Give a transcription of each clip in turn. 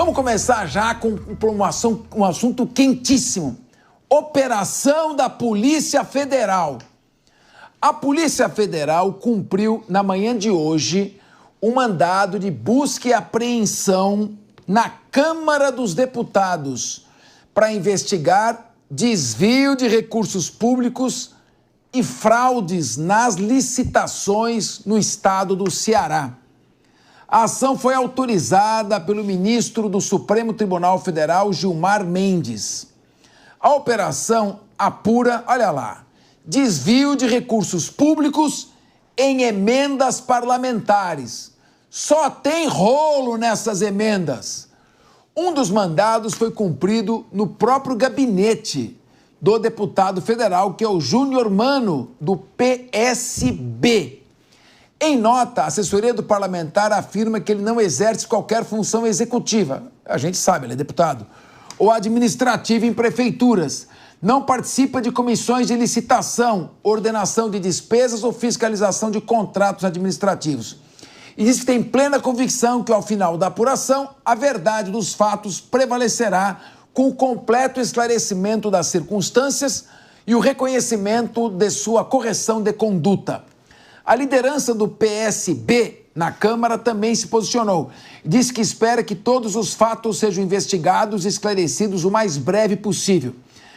Vamos começar já com um assunto quentíssimo. Operação da Polícia Federal. A Polícia Federal cumpriu, na manhã de hoje, um mandado de busca e apreensão na Câmara dos Deputados para investigar desvio de recursos públicos e fraudes nas licitações no estado do Ceará. A ação foi autorizada pelo ministro do Supremo Tribunal Federal, Gilmar Mendes. A operação apura, olha lá, desvio de recursos públicos em emendas parlamentares. Só tem rolo nessas emendas. Um dos mandados foi cumprido no próprio gabinete do deputado federal, que é o Júnior Mano, do PSB. Em nota, a assessoria do parlamentar afirma que ele não exerce qualquer função executiva, a gente sabe, ele é deputado, ou administrativa em prefeituras, não participa de comissões de licitação, ordenação de despesas ou fiscalização de contratos administrativos. E diz que tem plena convicção que, ao final da apuração, a verdade dos fatos prevalecerá com o completo esclarecimento das circunstâncias e o reconhecimento de sua correção de conduta. A liderança do PSB na Câmara também se posicionou. Diz que espera que todos os fatos sejam investigados e esclarecidos o mais breve possível,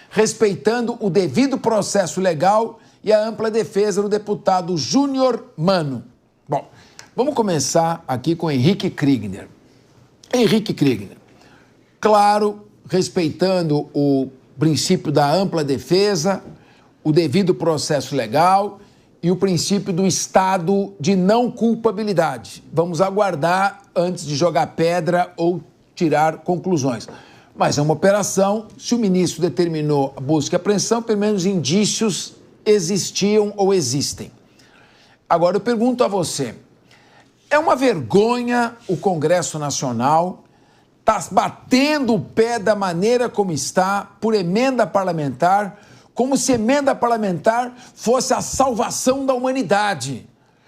respeitando o devido processo legal e a ampla defesa do deputado Júnior Mano. Bom, vamos começar aqui com Henrique Kriegner. Henrique Kriegner, claro, respeitando o princípio da ampla defesa, o devido processo legal e o princípio do estado de não culpabilidade. Vamos aguardar antes de jogar pedra ou tirar conclusões. Mas é uma operação, se o ministro determinou a busca e apreensão, pelo menos indícios existiam ou existem. Agora eu pergunto a você, é uma vergonha o Congresso Nacional tá batendo o pé da maneira como está, por emenda parlamentar, como se emenda parlamentar fosse a salvação da humanidade.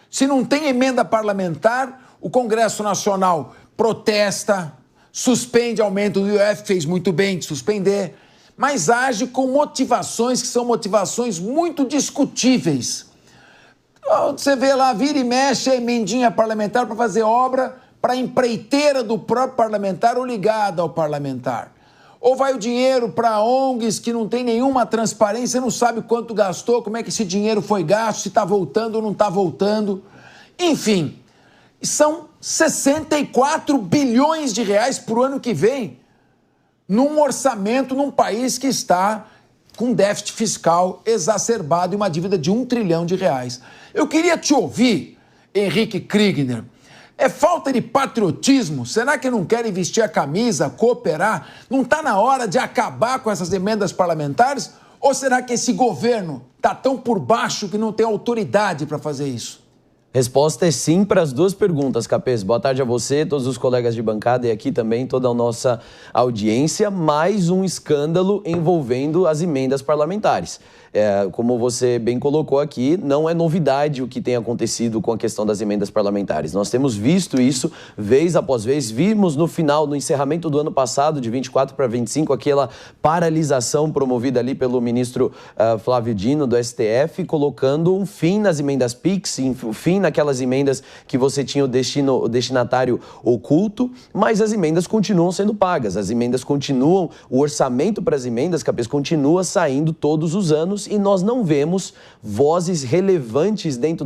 Se não tem emenda parlamentar, o Congresso Nacional protesta, suspende aumento do IOF, fez muito bem de suspender, mas age com motivações que são motivações muito discutíveis. Você vê lá, vira e mexe a emendinha parlamentar para fazer obra para a empreiteira do próprio parlamentar ou ligada ao parlamentar. Ou vai o dinheiro para ONGs que não tem nenhuma transparência, não sabe quanto gastou, como é que esse dinheiro foi gasto, se está voltando ou não está voltando. Enfim, são 64 bilhões de reais para o ano que vem, num orçamento, num país que está com déficit fiscal exacerbado e uma dívida de 1 trilhão de reais. Eu queria te ouvir, Henrique Kriegner. É falta de patriotismo? Será que não querem vestir a camisa, cooperar? Não está na hora de acabar com essas emendas parlamentares? Ou será que esse governo está tão por baixo que não tem autoridade para fazer isso? Resposta é sim para as duas perguntas, Capês. Boa tarde a você, todos os colegas de bancada e aqui também toda a nossa audiência. Mais um escândalo envolvendo as emendas parlamentares. Como você bem colocou aqui, não é novidade o que tem acontecido com a questão das emendas parlamentares. Nós temos visto isso vez após vez. Vimos no final, no encerramento do ano passado, de 24 para 25, aquela paralisação promovida ali pelo ministro Flávio Dino, do STF, colocando um fim nas emendas PIX, um fim naquelas emendas que você tinha o destinatário oculto, mas as emendas continuam sendo pagas, as emendas continuam, o orçamento para as emendas, Capês, continua saindo todos os anos e nós não vemos vozes relevantes dentro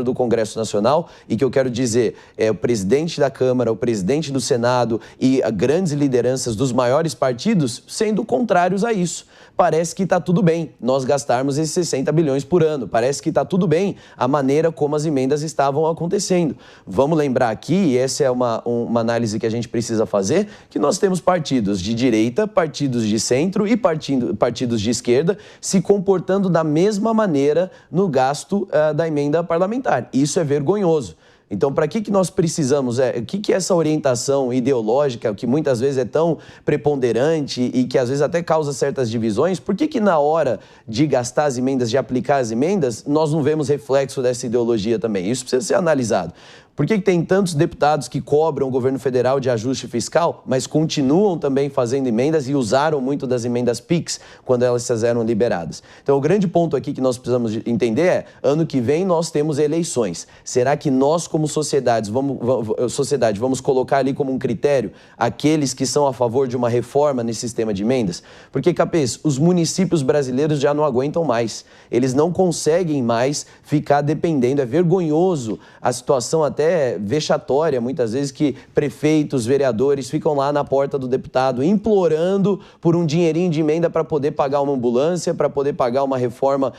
do Congresso Nacional, e que eu quero dizer, o presidente da Câmara, o presidente do Senado e grandes lideranças dos maiores partidos sendo contrários a isso. Parece que está tudo bem nós gastarmos esses 60 bilhões por ano. Parece que está tudo bem a maneira como as emendas estavam acontecendo. Vamos lembrar aqui, e essa é uma análise que a gente precisa fazer, que nós temos partidos de direita, partidos de centro e partidos de esquerda se comportando da mesma maneira no gasto da emenda parlamentar. Isso é vergonhoso. Então, para que nós precisamos? O que é essa orientação ideológica que muitas vezes é tão preponderante e que às vezes até causa certas divisões? Por que na hora de gastar as emendas, de aplicar as emendas, nós não vemos reflexo dessa ideologia também? Isso precisa ser analisado. Por que tem tantos deputados que cobram o governo federal de ajuste fiscal, mas continuam também fazendo emendas e usaram muito das emendas PIX quando elas eram liberadas? Então, o grande ponto aqui que nós precisamos entender é, ano que vem nós temos eleições. Será que nós, como sociedade, vamos colocar ali como um critério aqueles que são a favor de uma reforma nesse sistema de emendas? Porque, Capês, os municípios brasileiros já não aguentam mais. Eles não conseguem mais ficar dependendo. É vergonhoso a situação, até vexatória, muitas vezes, que prefeitos, vereadores ficam lá na porta do deputado implorando por um dinheirinho de emenda para poder pagar uma ambulância, para poder pagar uma reforma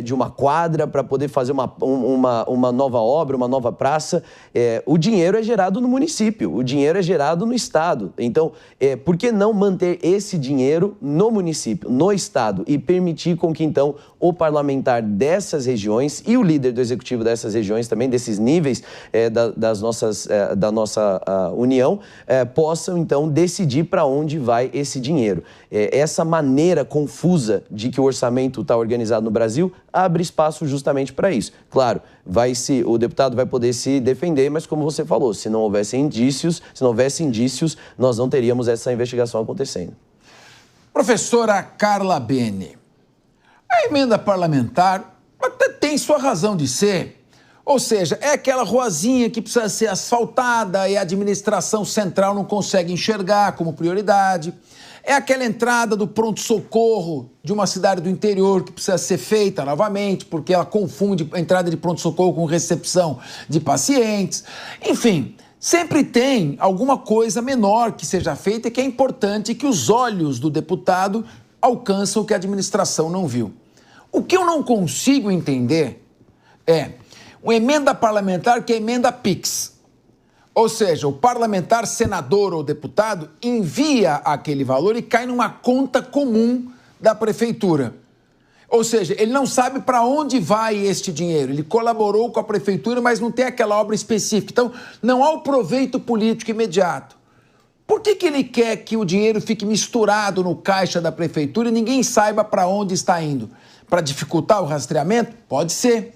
de uma quadra, para poder fazer uma nova obra, uma nova praça. O dinheiro é gerado no município, o dinheiro é gerado no estado. Então, por que não manter esse dinheiro no município, no estado, e permitir com que, então, o parlamentar dessas regiões e o líder do executivo dessas regiões também, desses níveis da nossa União, possam, então, decidir para onde vai esse dinheiro. Essa maneira confusa de que o orçamento está organizado no Brasil abre espaço justamente para isso. Claro, o deputado vai poder se defender, mas como você falou, se não houvesse indícios, nós não teríamos essa investigação acontecendo. Professora Carla Bene, a emenda parlamentar até tem sua razão de ser. Ou seja, é aquela ruazinha que precisa ser asfaltada e a administração central não consegue enxergar como prioridade. É aquela entrada do pronto-socorro de uma cidade do interior que precisa ser feita novamente, porque ela confunde a entrada de pronto-socorro com recepção de pacientes. Enfim, sempre tem alguma coisa menor que seja feita e que é importante que os olhos do deputado alcançam o que a administração não viu. O que eu não consigo entender é uma emenda parlamentar que é emenda PIX. Ou seja, o parlamentar, senador ou deputado envia aquele valor e cai numa conta comum da prefeitura. Ou seja, ele não sabe para onde vai este dinheiro. Ele colaborou com a prefeitura, mas não tem aquela obra específica. Então, não há o proveito político imediato. Por que ele quer que o dinheiro fique misturado no caixa da prefeitura e ninguém saiba para onde está indo? Para dificultar o rastreamento? Pode ser.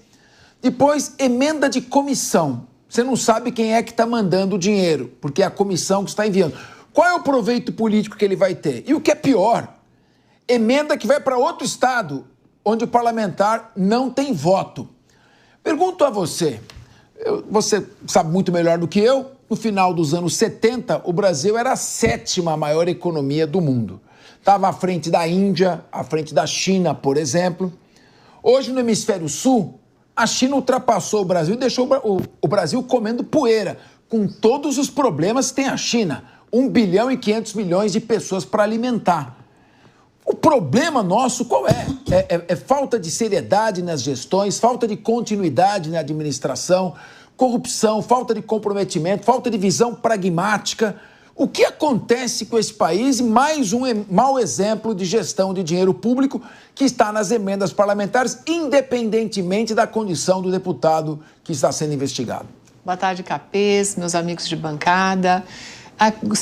Depois, emenda de comissão. Você não sabe quem é que está mandando o dinheiro, porque é a comissão que está enviando. Qual é o proveito político que ele vai ter? E o que é pior, emenda que vai para outro estado, onde o parlamentar não tem voto. Pergunto a você, você sabe muito melhor do que eu, no final dos anos 70, o Brasil era a 7ª maior economia do mundo. Estava à frente da Índia, à frente da China, por exemplo. Hoje, no hemisfério sul, a China ultrapassou o Brasil e deixou o Brasil comendo poeira, com todos os problemas que tem a China. 1 bilhão e 500 milhões de pessoas para alimentar. O problema nosso qual é? É falta de seriedade nas gestões, falta de continuidade na administração, corrupção, falta de comprometimento, falta de visão pragmática. O que acontece com esse país? Mais um mau exemplo de gestão de dinheiro público que está nas emendas parlamentares, independentemente da condição do deputado que está sendo investigado. Boa tarde, Capês, meus amigos de bancada.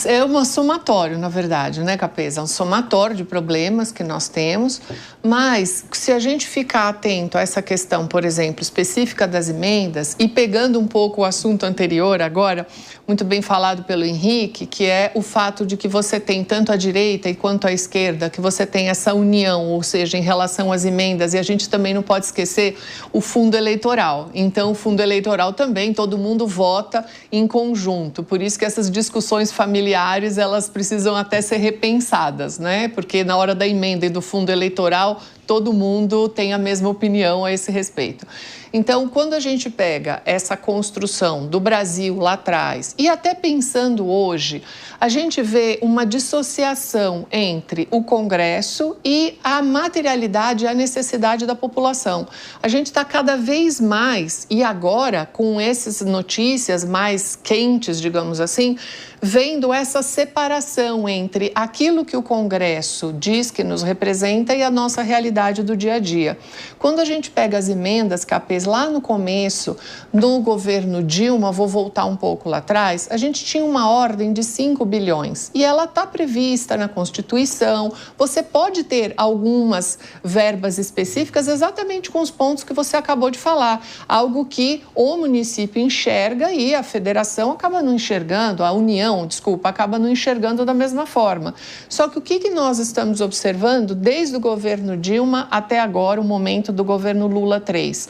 É um somatório, na verdade, né, Capês? É um somatório de problemas que nós temos, mas se a gente ficar atento a essa questão, por exemplo, específica das emendas, e pegando um pouco o assunto anterior agora, muito bem falado pelo Henrique, que é o fato de que você tem tanto a direita quanto a esquerda, que você tem essa união, ou seja, em relação às emendas, e a gente também não pode esquecer o fundo eleitoral. Então, o fundo eleitoral também, todo mundo vota em conjunto, por isso que essas discussões familiares, elas precisam até ser repensadas, né? Porque na hora da emenda e do fundo eleitoral, todo mundo tem a mesma opinião a esse respeito. Então, quando a gente pega essa construção do Brasil lá atrás e até pensando hoje, a gente vê uma dissociação entre o Congresso e a materialidade e a necessidade da população. A gente está cada vez mais, e agora com essas notícias mais quentes, digamos assim, vendo essa separação entre aquilo que o Congresso diz que nos representa e a nossa realidade realidade do dia a dia. Quando a gente pega as emendas, Capês, lá no começo, no governo Dilma, vou voltar um pouco lá atrás, a gente tinha uma ordem de 5 bilhões e ela está prevista na Constituição. Você pode ter algumas verbas específicas exatamente com os pontos que você acabou de falar, algo que o município enxerga e a federação acaba não enxergando, a União, desculpa, acaba não enxergando da mesma forma. Só que o que nós estamos observando desde o governo Dilma até agora, o momento do governo Lula 3?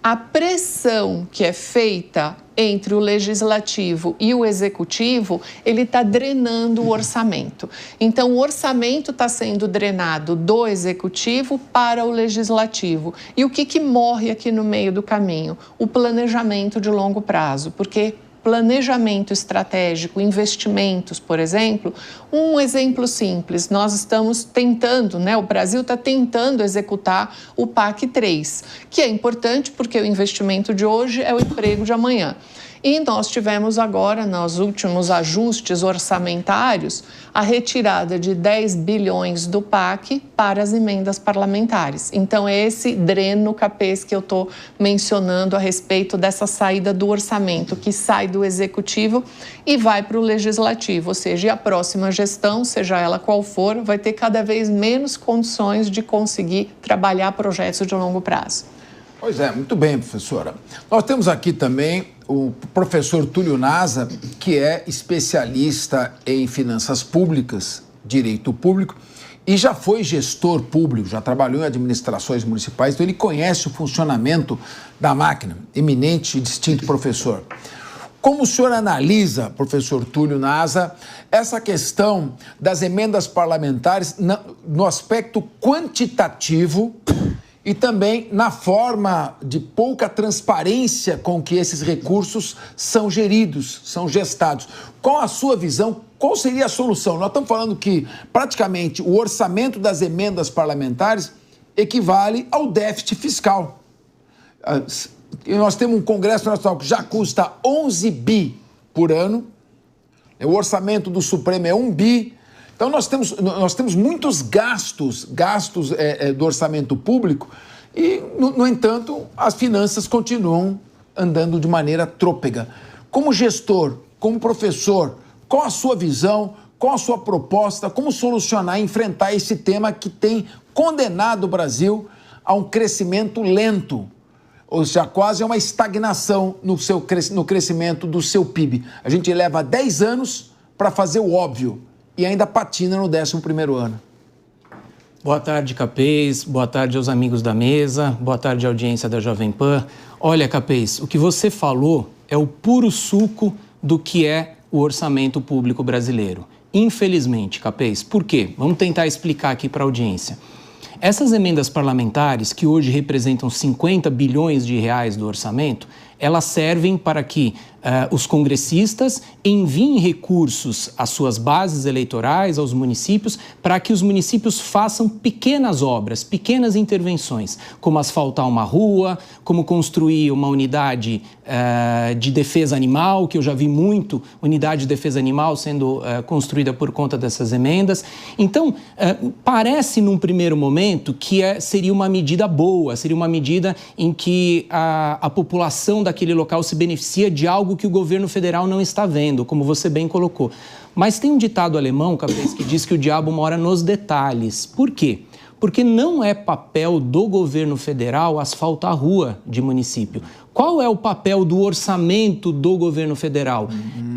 A pressão que é feita entre o legislativo e o executivo, ele está drenando o orçamento. Então, o orçamento está sendo drenado do executivo para o legislativo. E o que morre aqui no meio do caminho? O planejamento de longo prazo, porque planejamento estratégico, investimentos, por exemplo, um exemplo simples, nós estamos tentando, o Brasil está tentando executar o PAC 3, que é importante porque o investimento de hoje é o emprego de amanhã. E nós tivemos agora, nos últimos ajustes orçamentários, a retirada de 10 bilhões do PAC para as emendas parlamentares. Então, é esse dreno, Capês, que eu estou mencionando a respeito dessa saída do orçamento, que sai do executivo e vai para o legislativo. Ou seja, a próxima gestão, seja ela qual for, vai ter cada vez menos condições de conseguir trabalhar projetos de longo prazo. Pois é, muito bem, professora. Nós temos aqui também o professor Túlio Nasa, que é especialista em finanças públicas, direito público, e já foi gestor público, já trabalhou em administrações municipais, então ele conhece o funcionamento da máquina. Eminente e distinto professor. Como o senhor analisa, professor Túlio Nasa, essa questão das emendas parlamentares no aspecto quantitativo e também na forma de pouca transparência com que esses recursos são geridos, são gestados? Qual a sua visão? Qual seria a solução? Nós estamos falando que praticamente o orçamento das emendas parlamentares equivale ao déficit fiscal. Nós temos um Congresso Nacional que já custa 11 bi por ano, o orçamento do Supremo é 1 bi. Então, nós temos muitos gastos do orçamento público e, no entanto, as finanças continuam andando de maneira trôpega. Como gestor, como professor, qual a sua visão, qual a sua proposta, como solucionar e enfrentar esse tema que tem condenado o Brasil a um crescimento lento, ou seja, quase a uma estagnação no crescimento do seu PIB? A gente leva 10 anos para fazer o óbvio e ainda patina no 11º ano. Boa tarde, Capês. Boa tarde aos amigos da mesa. Boa tarde, audiência da Jovem Pan. Olha, Capês, o que você falou é o puro suco do que é o orçamento público brasileiro. Infelizmente, Capês. Por quê? Vamos tentar explicar aqui para a audiência. Essas emendas parlamentares, que hoje representam 50 bilhões de reais do orçamento, elas servem para que os congressistas enviem recursos às suas bases eleitorais, aos municípios, para que os municípios façam pequenas obras, pequenas intervenções, como asfaltar uma rua, como construir uma unidade de defesa animal, que eu já vi muito unidade de defesa animal sendo construída por conta dessas emendas. Então, parece num primeiro momento que seria uma medida boa, seria uma medida em que a população daquele local se beneficia de algo que o governo federal não está vendo, como você bem colocou. Mas tem um ditado alemão, Capês, que diz que o diabo mora nos detalhes. Por quê? Porque não é papel do governo federal asfaltar a rua de município. Qual é o papel do orçamento do governo federal?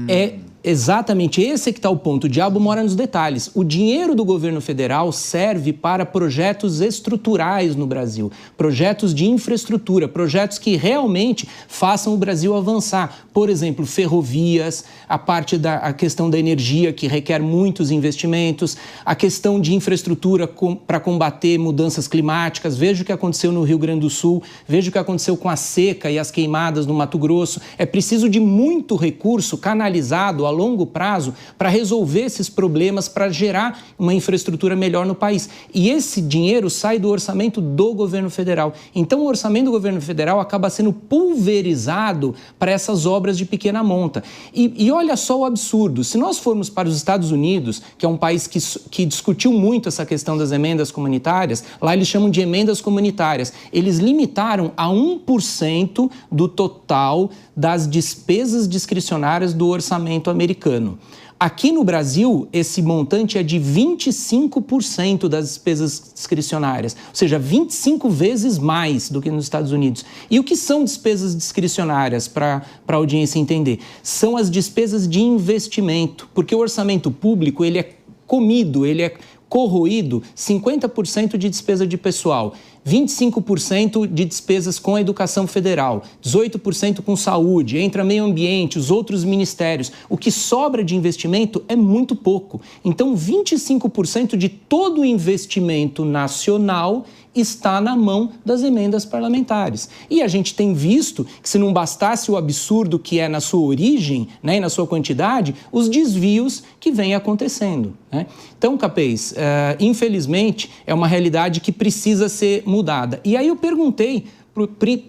É exatamente esse que está o ponto. O diabo mora nos detalhes. O dinheiro do governo federal serve para projetos estruturais no Brasil, projetos de infraestrutura, projetos que realmente façam o Brasil avançar. Por exemplo, ferrovias, a questão da energia, que requer muitos investimentos, a questão de infraestrutura para combater mudanças climáticas. Veja o que aconteceu no Rio Grande do Sul, veja o que aconteceu com a seca e as queimadas no Mato Grosso. É preciso de muito recurso canalizado a longo prazo para resolver esses problemas, para gerar uma infraestrutura melhor no país. E esse dinheiro sai do orçamento do governo federal. Então, o orçamento do governo federal acaba sendo pulverizado para essas obras de pequena monta. E olha só o absurdo. Se nós formos para os Estados Unidos, que é um país que discutiu muito essa questão das emendas comunitárias, lá eles chamam de emendas comunitárias. Eles limitaram a 1% do total das despesas discricionárias do orçamento americano. Aqui no Brasil, esse montante é de 25% das despesas discricionárias, ou seja, 25 vezes mais do que nos Estados Unidos. E o que são despesas discricionárias, para a audiência entender? São as despesas de investimento, porque o orçamento público ele é comido, ele é corroído 50% de despesa de pessoal, 25% de despesas com a educação federal, 18% com saúde, entra meio ambiente, os outros ministérios. O que sobra de investimento é muito pouco. Então, 25% de todo o investimento nacional está na mão das emendas parlamentares. E a gente tem visto que, se não bastasse o absurdo que é na sua origem, né, e na sua quantidade, os desvios que vêm acontecendo, né? Então, Capês, infelizmente, é uma realidade que precisa ser mudada. E aí eu perguntei,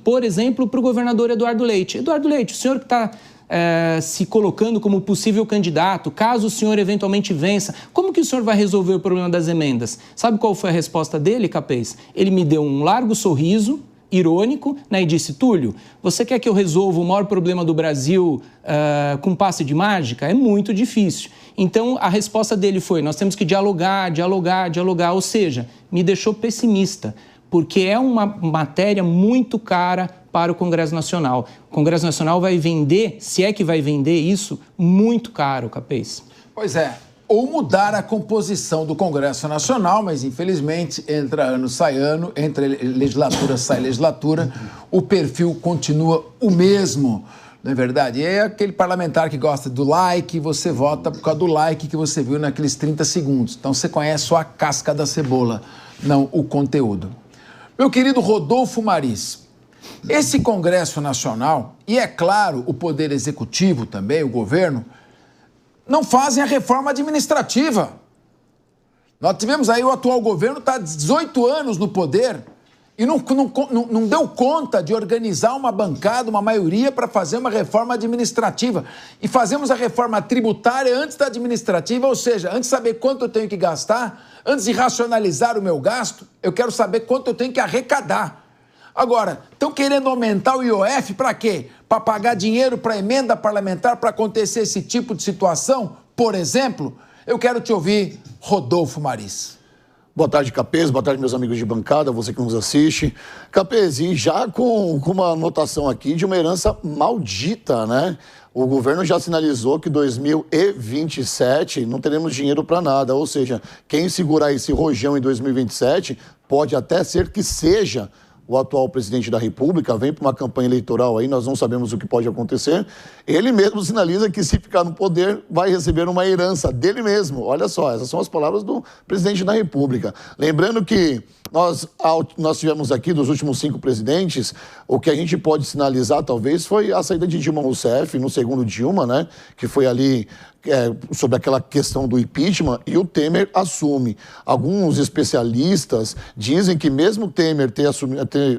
por exemplo, para o governador Eduardo Leite. Eduardo Leite, o senhor que está se colocando como possível candidato, caso o senhor eventualmente vença, como que o senhor vai resolver o problema das emendas? Sabe qual foi a resposta dele, Capês? Ele me deu um largo sorriso, irônico, né, e disse: Túlio, você quer que eu resolva o maior problema do Brasil com passe de mágica? É muito difícil. Então, a resposta dele foi: nós temos que dialogar, ou seja, me deixou pessimista, porque é uma matéria muito cara para o Congresso Nacional. O Congresso Nacional vai vender, se é que vai vender isso, muito caro, Capês. Pois é, ou mudar a composição do Congresso Nacional, mas infelizmente entra ano, sai ano, entra legislatura, sai legislatura, o perfil continua o mesmo, não é verdade? E é aquele parlamentar que gosta do like, você vota por causa do like que você viu naqueles 30 segundos. Então você conhece só a casca da cebola, não o conteúdo. Meu querido Rodolfo Maris, esse Congresso Nacional, e é claro, o Poder Executivo também, o governo, não fazem a reforma administrativa. Nós tivemos aí, o atual governo está há 18 anos no poder e não deu conta de organizar uma bancada, uma maioria para fazer uma reforma administrativa. E fazemos a reforma tributária antes da administrativa, ou seja, antes de saber quanto eu tenho que gastar, antes de racionalizar o meu gasto, eu quero saber quanto eu tenho que arrecadar. Agora, estão querendo aumentar o IOF para quê? Para pagar dinheiro para emenda parlamentar para acontecer esse tipo de situação? Por exemplo, eu quero te ouvir, Rodolfo Maris. Boa tarde, Capês. Boa tarde, meus amigos de bancada, você que nos assiste. Capês, e já com uma anotação aqui de uma herança maldita, né? O governo já sinalizou que 2027 não teremos dinheiro para nada, ou seja, quem segurar esse rojão em 2027 pode até ser que seja o atual presidente da República, vem para uma campanha eleitoral aí, nós não sabemos o que pode acontecer. Ele mesmo sinaliza que, se ficar no poder, vai receber uma herança dele mesmo. Olha só, essas são as palavras do presidente da República. Lembrando que nós tivemos aqui, dos últimos 5 presidentes, o que a gente pode sinalizar, talvez, foi a saída de Dilma Rousseff, no segundo Dilma, né, que foi ali sobre aquela questão do impeachment, e o Temer assume. Alguns especialistas dizem que mesmo Temer ter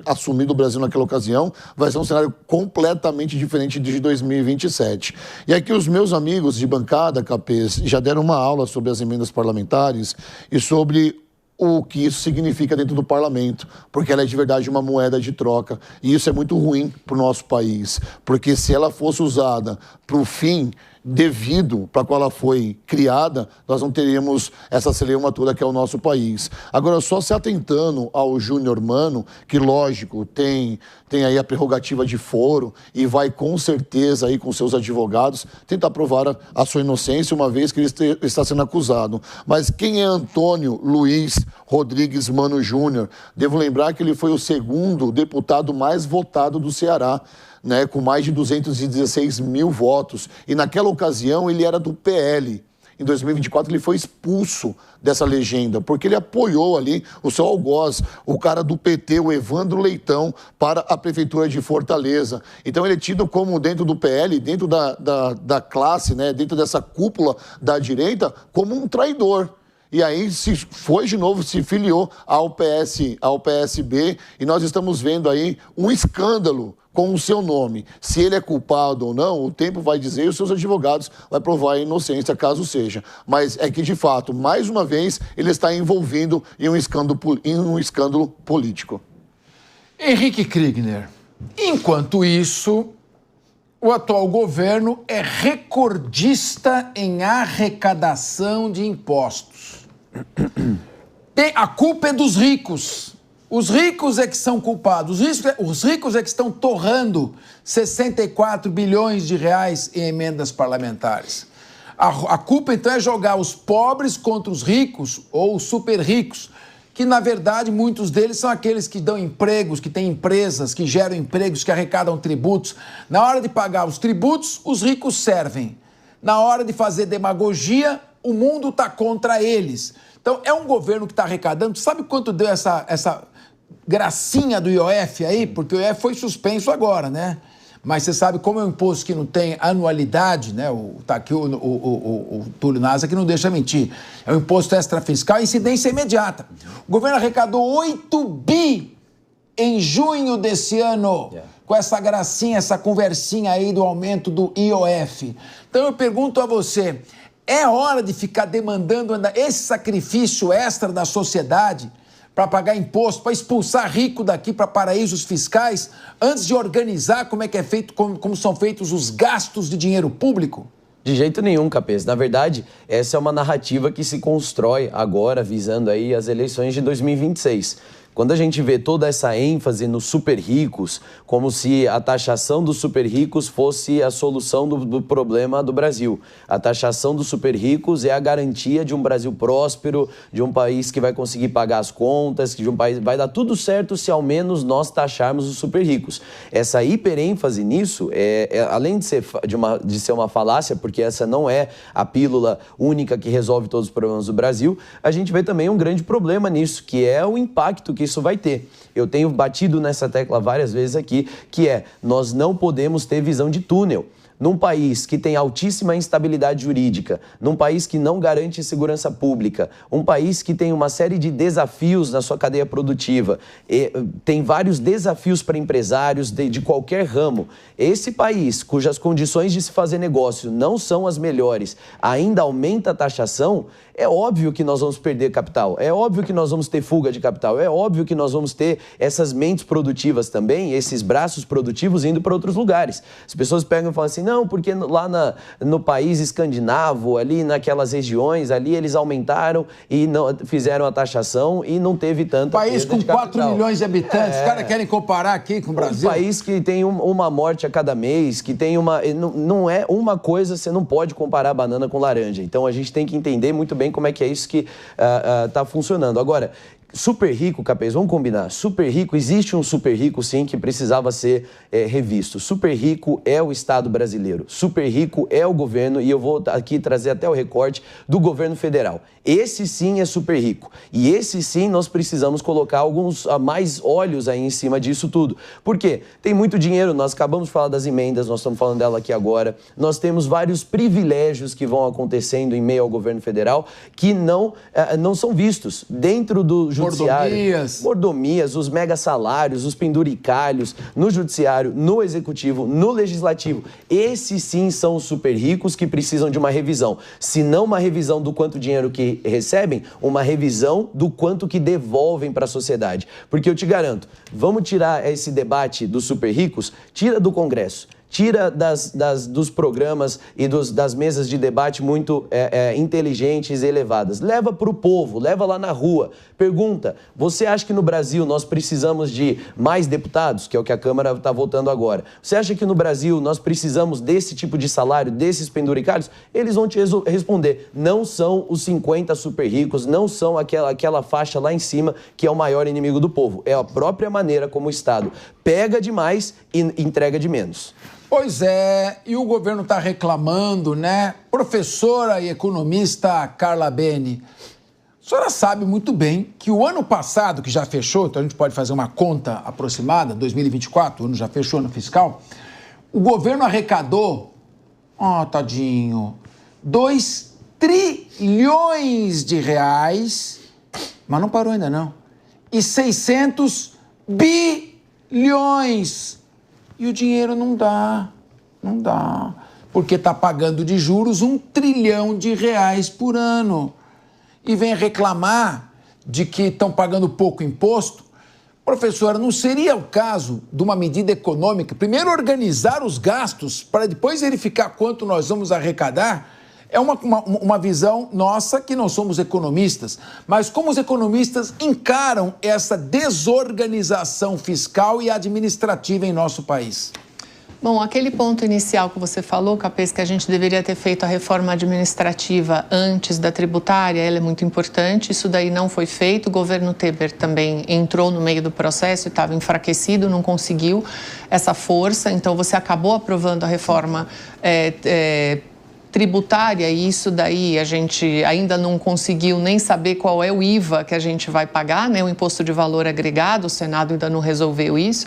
assumido o Brasil naquela ocasião, vai ser um cenário completamente diferente de 2027. E aqui os meus amigos de bancada, Capês, já deram uma aula sobre as emendas parlamentares e sobre o que isso significa dentro do parlamento, porque ela é de verdade uma moeda de troca, e isso é muito ruim para o nosso país, porque se ela fosse usada para o fim devido para qual ela foi criada, nós não teríamos essa celeuma toda que é o nosso país. Agora, só se atentando ao Júnior Mano, que lógico, tem aí a prerrogativa de foro e vai com certeza aí com seus advogados tentar provar a sua inocência, uma vez que ele está sendo acusado. Mas quem é Antônio Luiz Rodrigues Mano Júnior? Devo lembrar que ele foi o segundo deputado mais votado do Ceará, né, com mais de 216 mil votos. E naquela ocasião ele era do PL. em 2024 ele foi expulso dessa legenda, porque ele apoiou ali o seu algoz, o cara do PT, o Evandro Leitão, para a Prefeitura de Fortaleza. Então ele é tido como, dentro do PL, dentro da classe, né, dentro dessa cúpula da direita, como um traidor. E aí se foi de novo, se filiou ao PSB, e nós estamos vendo aí um escândalo com o seu nome. Se ele é culpado ou não, o tempo vai dizer e os seus advogados vão provar a inocência, caso seja. Mas é que, de fato, mais uma vez, ele está envolvido em um escândalo político. Henrique Kriegner, enquanto isso, o atual governo é recordista em arrecadação de impostos. A culpa é dos ricos. Os ricos é que são culpados. Os ricos é que estão torrando 64 bilhões de reais em emendas parlamentares. A culpa, então, é jogar os pobres contra os ricos ou os super ricos, que, na verdade, muitos deles são aqueles que dão empregos, que têm empresas, que geram empregos, que arrecadam tributos. Na hora de pagar os tributos, os ricos servem. Na hora de fazer demagogia, o mundo está contra eles. Então, é um governo que está arrecadando. Sabe quanto deu essa gracinha do IOF aí? Porque o IOF foi suspenso agora, né? Mas você sabe, como é um imposto que não tem anualidade, né? Tá aqui o Túlio Nasa que não deixa mentir. É um imposto extrafiscal, incidência imediata. O governo arrecadou 8 bi em junho desse ano, com essa gracinha, essa conversinha aí do aumento do IOF. Então eu pergunto a você, é hora de ficar demandando esse sacrifício extra da sociedade para pagar imposto, para expulsar rico daqui para paraísos fiscais, antes de organizar como é que é feito, como são feitos os gastos de dinheiro público? De jeito nenhum, Capês. Na verdade, essa é uma narrativa que se constrói agora, visando aí as eleições de 2026. Quando a gente vê toda essa ênfase nos super ricos, como se a taxação dos super ricos fosse a solução do problema do Brasil. A taxação dos super ricos é a garantia de um Brasil próspero, de um país que vai conseguir pagar as contas, de um país vai dar tudo certo se ao menos nós taxarmos os super ricos. Essa hiperênfase nisso, além de ser uma falácia, porque essa não é a pílula única que resolve todos os problemas do Brasil, a gente vê também um grande problema nisso, que é o impacto que isso vai ter. Eu tenho batido nessa tecla várias vezes aqui, que nós não podemos ter visão de túnel. Num país que tem altíssima instabilidade jurídica, num país que não garante segurança pública, um país que tem uma série de desafios na sua cadeia produtiva, tem vários desafios para empresários de qualquer ramo. Esse país, cujas condições de se fazer negócio não são as melhores, ainda aumenta a taxação, é óbvio que nós vamos perder capital, é óbvio que nós vamos ter fuga de capital, é óbvio que nós vamos ter essas mentes produtivas também, esses braços produtivos indo para outros lugares. As pessoas pegam e falam assim, não, porque lá no país escandinavo, ali naquelas regiões, ali eles aumentaram e não fizeram a taxação e não teve tanta país com 4 milhões de habitantes, os caras querem comparar aqui com o Brasil? Um país que tem uma morte a cada mês, que tem não é uma coisa, você não pode comparar banana com laranja. Então a gente tem que entender muito bem como é que é isso que está funcionando. Agora, super rico, Capês, vamos combinar. Super rico, existe um super rico, sim, que precisava ser revisto. Super rico é o Estado brasileiro. Super rico é o governo, e eu vou aqui trazer até o recorte do governo federal. Esse sim é super rico. E esse sim nós precisamos colocar alguns mais olhos aí em cima disso tudo. Por quê? Tem muito dinheiro, nós acabamos de falar das emendas, nós estamos falando dela aqui agora. Nós temos vários privilégios que vão acontecendo em meio ao governo federal que não são vistos dentro do judiciário. Mordomias, os mega salários, os penduricalhos no judiciário, no executivo, no legislativo. Esses sim são os super ricos que precisam de uma revisão. Se não uma revisão do quanto dinheiro que recebem, uma revisão do quanto que devolvem para a sociedade. Porque eu te garanto, vamos tirar esse debate dos super ricos, tira do Congresso. Tira dos programas e das mesas de debate muito inteligentes e elevadas. Leva para o povo, leva lá na rua. Pergunta, você acha que no Brasil nós precisamos de mais deputados, que é o que a Câmara está votando agora? Você acha que no Brasil nós precisamos desse tipo de salário, desses penduricalhos? Eles vão te responder, não são os 50 super ricos, não são aquela faixa lá em cima que é o maior inimigo do povo. É a própria maneira como o Estado pega demais e entrega de menos. Pois é, e o governo está reclamando, né? Professora e economista Carla Bene, a senhora sabe muito bem que o ano passado, que já fechou, então a gente pode fazer uma conta aproximada, 2024, o ano já fechou, ano fiscal, o governo arrecadou, tadinho, 2 trilhões de reais, mas não parou ainda não, e 600 bilhões. E o dinheiro não dá, porque está pagando de juros 1 trilhão de reais por ano. E vem reclamar de que estão pagando pouco imposto. Professora, não seria o caso de uma medida econômica, primeiro organizar os gastos para depois verificar quanto nós vamos arrecadar? É uma visão nossa que não somos economistas, mas como os economistas encaram essa desorganização fiscal e administrativa em nosso país? Bom, aquele ponto inicial que você falou, Capês, que a gente deveria ter feito a reforma administrativa antes da tributária, ela é muito importante, isso daí não foi feito, o governo Temer também entrou no meio do processo e estava enfraquecido, não conseguiu essa força, então você acabou aprovando a reforma tributária e isso daí a gente ainda não conseguiu nem saber qual é o IVA que a gente vai pagar, né? O Imposto de Valor Agregado, o Senado ainda não resolveu isso.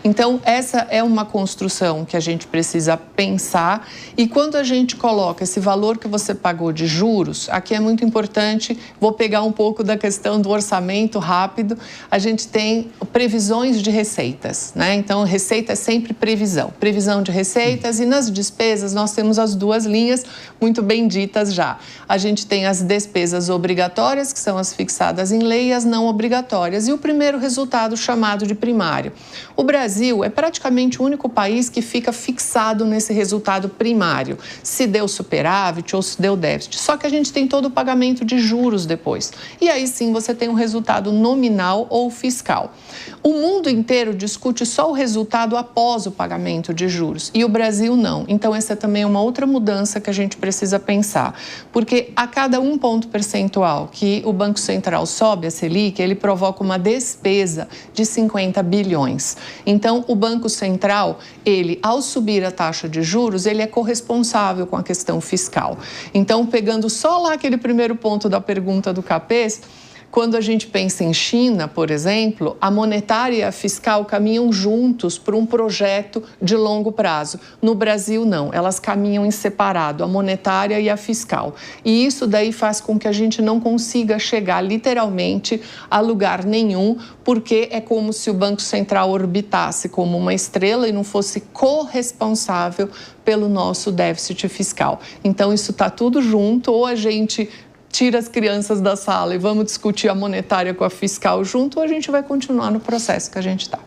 Então, essa é uma construção que a gente precisa pensar e quando a gente coloca esse valor que você pagou de juros, aqui é muito importante, vou pegar um pouco da questão do orçamento rápido, a gente tem previsões de receitas, né? Então, receita é sempre previsão de receitas e nas despesas nós temos as duas linhas muito bem ditas já. A gente tem as despesas obrigatórias, que são as fixadas em lei, e as não obrigatórias. E o primeiro resultado chamado de primário. O Brasil é praticamente o único país que fica fixado nesse resultado primário, se deu superávit ou se deu déficit. Só que a gente tem todo o pagamento de juros depois. E aí sim você tem um resultado nominal ou fiscal. O mundo inteiro discute só o resultado após o pagamento de juros e o Brasil não. Então essa é também uma outra mudança que a gente precisa pensar, porque a cada 1 ponto percentual que o Banco Central sobe a Selic, ele provoca uma despesa de 50 bilhões. Então, o Banco Central, ele, ao subir a taxa de juros, ele é corresponsável com a questão fiscal. Então, pegando só lá aquele primeiro ponto da pergunta do Capês, quando a gente pensa em China, por exemplo, a monetária e a fiscal caminham juntos para um projeto de longo prazo. No Brasil, não. Elas caminham em separado, a monetária e a fiscal. E isso daí faz com que a gente não consiga chegar literalmente a lugar nenhum, porque é como se o Banco Central orbitasse como uma estrela e não fosse corresponsável pelo nosso déficit fiscal. Então, isso está tudo junto, ou a gente tira as crianças da sala e vamos discutir a monetária com a fiscal junto, ou a gente vai continuar no processo que a gente está.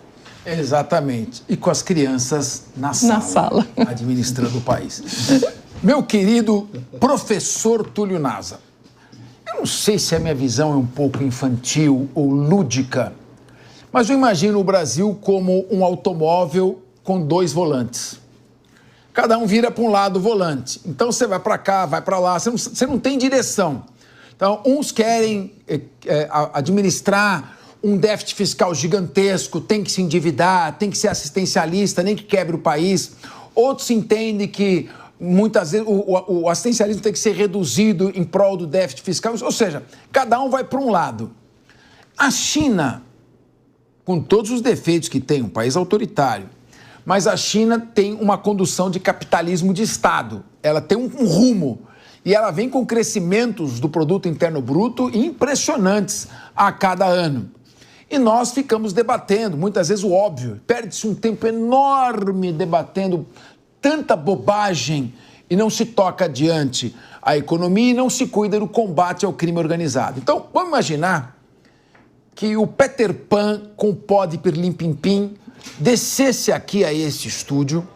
Exatamente. E com as crianças na sala. Administrando o país. Meu querido professor Túlio Naza, eu não sei se a minha visão é um pouco infantil ou lúdica, mas eu imagino o Brasil como um automóvel com 2 volantes. Cada um vira para um lado o volante. Então você vai para cá, vai para lá, você não tem direção. Então, uns querem administrar um déficit fiscal gigantesco, tem que se endividar, tem que ser assistencialista, nem que quebre o país. Outros entendem que, muitas vezes, o assistencialismo tem que ser reduzido em prol do déficit fiscal. Ou seja, cada um vai para um lado. A China, com todos os defeitos que tem, um país autoritário, mas a China tem uma condução de capitalismo de Estado. Ela tem um rumo. E ela vem com crescimentos do produto interno bruto impressionantes a cada ano. E nós ficamos debatendo, muitas vezes o óbvio, perde-se um tempo enorme debatendo tanta bobagem e não se toca adiante a economia e não se cuida do combate ao crime organizado. Então, vamos imaginar que o Peter Pan com pó de pirlim-pim-pim descesse aqui a este estúdio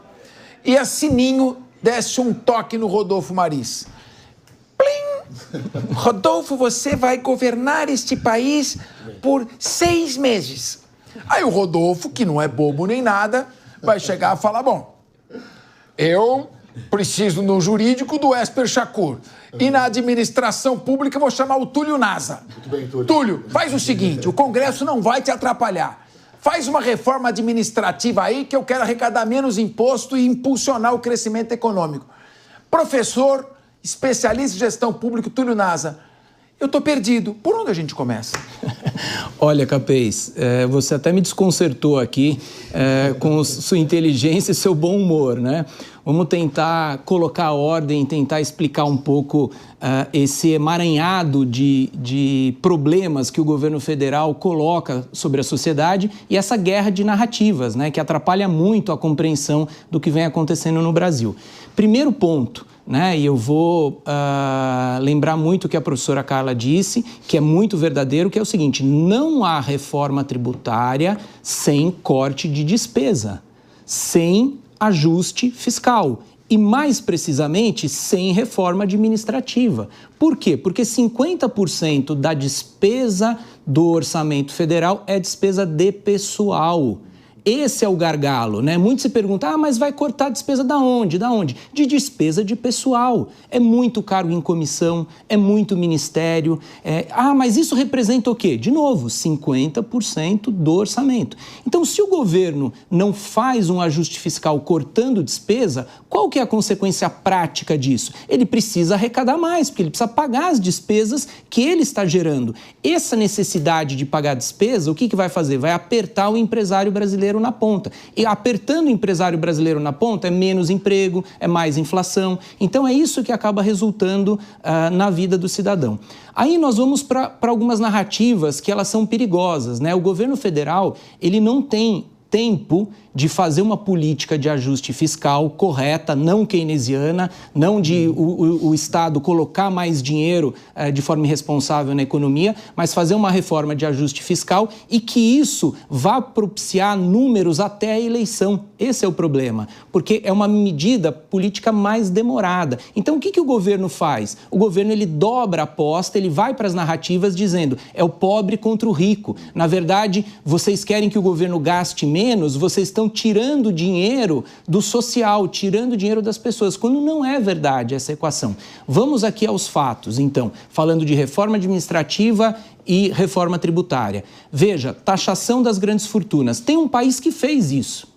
e a Sininho desse um toque no Rodolfo Maris. Rodolfo, você vai governar este país por 6 meses. Aí o Rodolfo, que não é bobo nem nada, vai chegar e falar, bom, eu preciso no jurídico do Esper Shakur e na administração pública eu vou chamar o Túlio Naza. Muito bem, Túlio. Túlio, faz o seguinte, o Congresso não vai te atrapalhar. Faz uma reforma administrativa aí que eu quero arrecadar menos imposto e impulsionar o crescimento econômico. Professor, especialista em gestão pública, Túlio Naza, eu estou perdido. Por onde a gente começa? Olha, Capês, você até me desconcertou aqui com sua inteligência e seu bom humor, né? Vamos tentar colocar ordem, tentar explicar um pouco esse emaranhado de problemas que o governo federal coloca sobre a sociedade e essa guerra de narrativas, né, que atrapalha muito a compreensão do que vem acontecendo no Brasil. Primeiro ponto, né, e eu vou lembrar muito o que a professora Carla disse, que é muito verdadeiro, que é o seguinte: não há reforma tributária sem corte de despesa, sem ajuste fiscal e, mais precisamente, sem reforma administrativa. Por quê? Porque 50% da despesa do orçamento federal é despesa de pessoal. Esse é o gargalo, né? Muitos se perguntam, mas vai cortar despesa da onde? Da onde? De despesa de pessoal. É muito cargo em comissão, é muito ministério. Mas isso representa o quê? De novo, 50% do orçamento. Então, se o governo não faz um ajuste fiscal cortando despesa, qual que é a consequência prática disso? Ele precisa arrecadar mais, porque ele precisa pagar as despesas que ele está gerando. Essa necessidade de pagar despesa, o que vai fazer? Vai apertar o empresário brasileiro na ponta. E apertando o empresário brasileiro na ponta é menos emprego, é mais inflação. Então é isso que acaba resultando na vida do cidadão. Aí nós vamos para algumas narrativas que elas são perigosas, né? O governo federal, ele não tem tempo de fazer uma política de ajuste fiscal correta, não keynesiana, não de o Estado colocar mais dinheiro de forma irresponsável na economia, mas fazer uma reforma de ajuste fiscal e que isso vá propiciar números até a eleição. Esse é o problema, porque é uma medida política mais demorada. Então, o que o governo faz? O governo, ele dobra a aposta, ele vai para as narrativas dizendo é o pobre contra o rico. Na verdade, vocês querem que o governo gaste menos, vocês estão tirando dinheiro do social, tirando dinheiro das pessoas, quando não é verdade essa equação. Vamos aqui aos fatos, então, falando de reforma administrativa e reforma tributária. Veja, taxação das grandes fortunas. Tem um país que fez isso,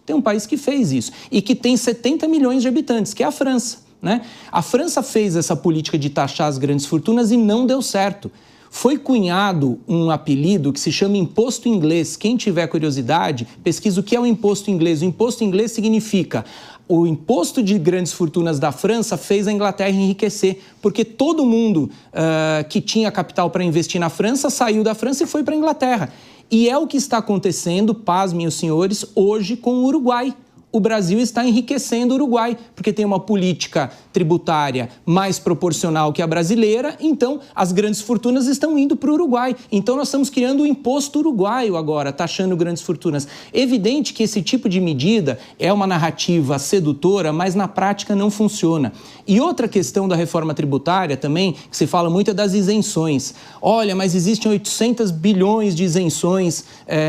e que tem 70 milhões de habitantes, que é a França, né? A França fez essa política de taxar as grandes fortunas e não deu certo. Foi cunhado um apelido que se chama imposto inglês. Quem tiver curiosidade, pesquisa o que é o imposto inglês. O imposto inglês significa o imposto de grandes fortunas da França fez a Inglaterra enriquecer, porque todo mundo que tinha capital para investir na França saiu da França e foi para a Inglaterra. E é o que está acontecendo, pasmem os senhores, hoje com o Uruguai. O Brasil está enriquecendo o Uruguai, porque tem uma política tributária mais proporcional que a brasileira, então as grandes fortunas estão indo para o Uruguai. Então nós estamos criando o imposto uruguaio agora, taxando grandes fortunas. Evidente que esse tipo de medida é uma narrativa sedutora, mas na prática não funciona. E outra questão da reforma tributária também, que se fala muito, é das isenções. Olha, mas existem 800 bilhões de isenções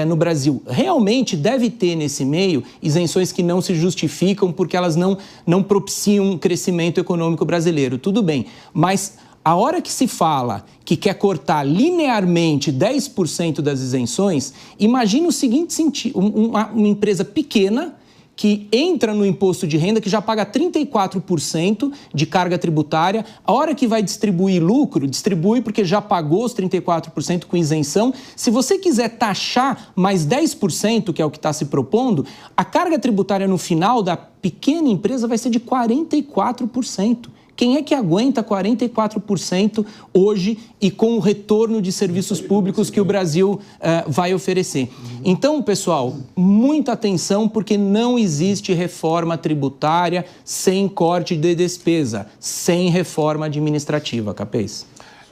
no Brasil. Realmente deve ter nesse meio isenções que não se justificam porque elas não propiciam um crescimento econômico brasileiro. Tudo bem, mas a hora que se fala que quer cortar linearmente 10% das isenções, imagine o seguinte sentido: uma empresa pequena que entra no imposto de renda, que já paga 34% de carga tributária, a hora que vai distribuir lucro, distribui porque já pagou os 34% com isenção. Se você quiser taxar mais 10%, que é o que está se propondo, a carga tributária no final da pequena empresa vai ser de 44%. Quem é que aguenta 44% hoje e com o retorno de serviços públicos que o Brasil vai oferecer? Então, pessoal, muita atenção, porque não existe reforma tributária sem corte de despesa, sem reforma administrativa, Capês.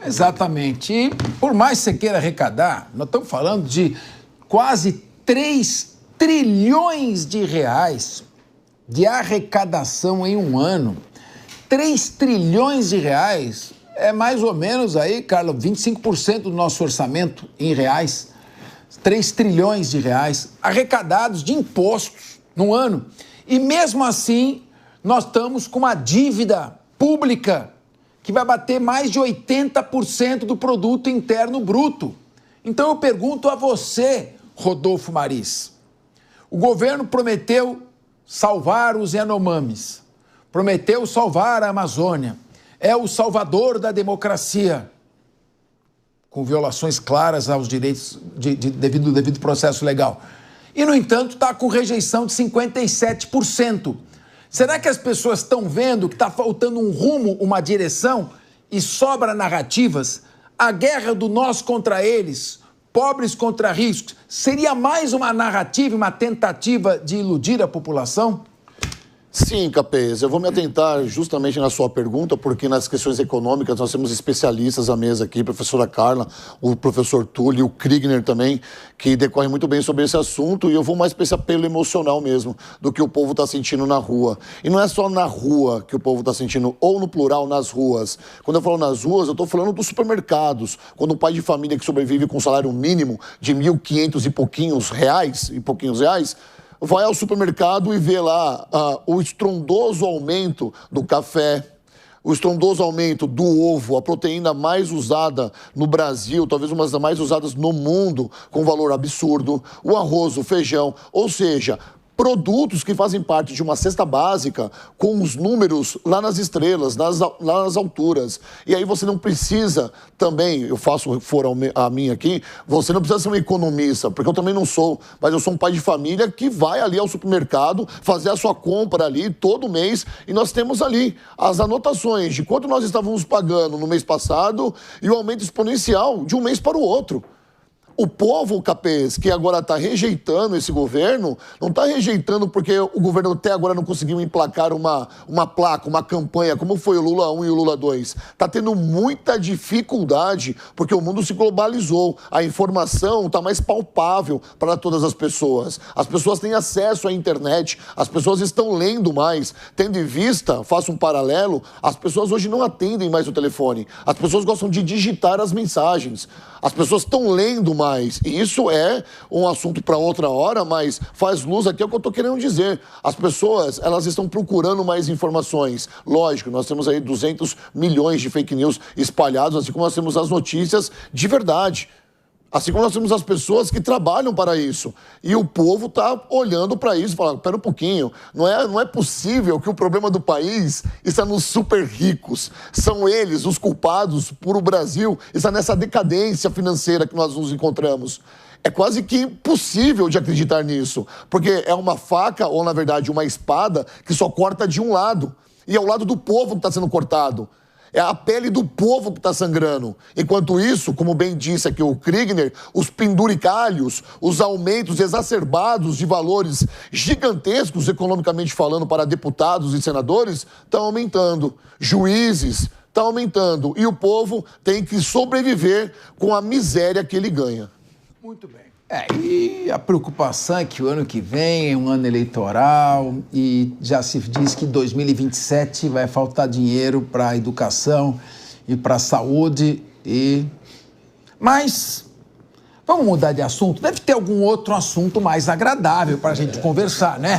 Exatamente. E por mais que você queira arrecadar, nós estamos falando de quase 3 trilhões de reais de arrecadação em um ano. 3 trilhões de reais é mais ou menos aí, Carlos, 25% do nosso orçamento em reais. 3 trilhões de reais arrecadados de impostos no ano. E mesmo assim, nós estamos com uma dívida pública que vai bater mais de 80% do produto interno bruto. Então eu pergunto a você, Rodolfo Maris, O governo prometeu salvar os Yanomamis, prometeu salvar a Amazônia, é o salvador da democracia, com violações claras aos direitos devido processo legal. E, no entanto, está com rejeição de 57%. Será que as pessoas estão vendo que está faltando um rumo, uma direção e sobra narrativas? A guerra do nós contra eles, pobres contra ricos, seria mais uma narrativa, uma tentativa de iludir a população? Sim, Capês, eu vou me atentar justamente na sua pergunta, porque nas questões econômicas nós temos especialistas à mesa aqui, a professora Carla, o professor Túlio e o Kriegner também, que decorrem muito bem sobre esse assunto, e eu vou mais para esse apelo emocional mesmo, do que o povo está sentindo na rua. E não é só na rua que o povo está sentindo, ou no plural, nas ruas. Quando eu falo nas ruas, eu estou falando dos supermercados. Quando um pai de família que sobrevive com um salário mínimo de 1.500 e pouquinhos reais, vai ao supermercado e vê lá o estrondoso aumento do café, o estrondoso aumento do ovo, a proteína mais usada no Brasil, talvez uma das mais usadas no mundo, com valor absurdo, o arroz, o feijão, ou seja, produtos que fazem parte de uma cesta básica com os números lá nas estrelas, lá nas alturas. E aí você não precisa também, eu faço for a minha aqui, você não precisa ser um economista, porque eu também não sou, mas eu sou um pai de família que vai ali ao supermercado fazer a sua compra ali todo mês e nós temos ali as anotações de quanto nós estávamos pagando no mês passado e o aumento exponencial de um mês para o outro. O povo, Capês, que agora está rejeitando esse governo, não está rejeitando porque o governo até agora não conseguiu emplacar uma placa, uma campanha, como foi o Lula 1 e o Lula 2. Está tendo muita dificuldade porque o mundo se globalizou. A informação está mais palpável para todas as pessoas. As pessoas têm acesso à internet, as pessoas estão lendo mais. Tendo em vista, faço um paralelo, as pessoas hoje não atendem mais o telefone. As pessoas gostam de digitar as mensagens. As pessoas estão lendo mais. E isso é um assunto para outra hora, mas faz luz aqui, é o que eu estou querendo dizer. As pessoas, elas estão procurando mais informações. Lógico, nós temos aí 200 milhões de fake news espalhados, assim como nós temos as notícias de verdade. Assim como nós temos as pessoas que trabalham para isso. E o povo está olhando para isso e falando, pera um pouquinho, não é possível que o problema do país está nos super ricos. São eles os culpados por o Brasil estar nessa decadência financeira que nós nos encontramos. É quase que impossível de acreditar nisso, porque é uma faca, ou na verdade uma espada, que só corta de um lado. E é o lado do povo que está sendo cortado. É a pele do povo que está sangrando. Enquanto isso, como bem disse aqui o Kriegner, os penduricalhos, os aumentos exacerbados de valores gigantescos, economicamente falando, para deputados e senadores, estão aumentando. Juízes estão aumentando. E o povo tem que sobreviver com a miséria que ele ganha. Muito bem. E a preocupação é que o ano que vem é um ano eleitoral e já se diz que 2027 vai faltar dinheiro para a educação e para a saúde. Mas vamos mudar de assunto? Deve ter algum outro assunto mais agradável para a gente conversar, né?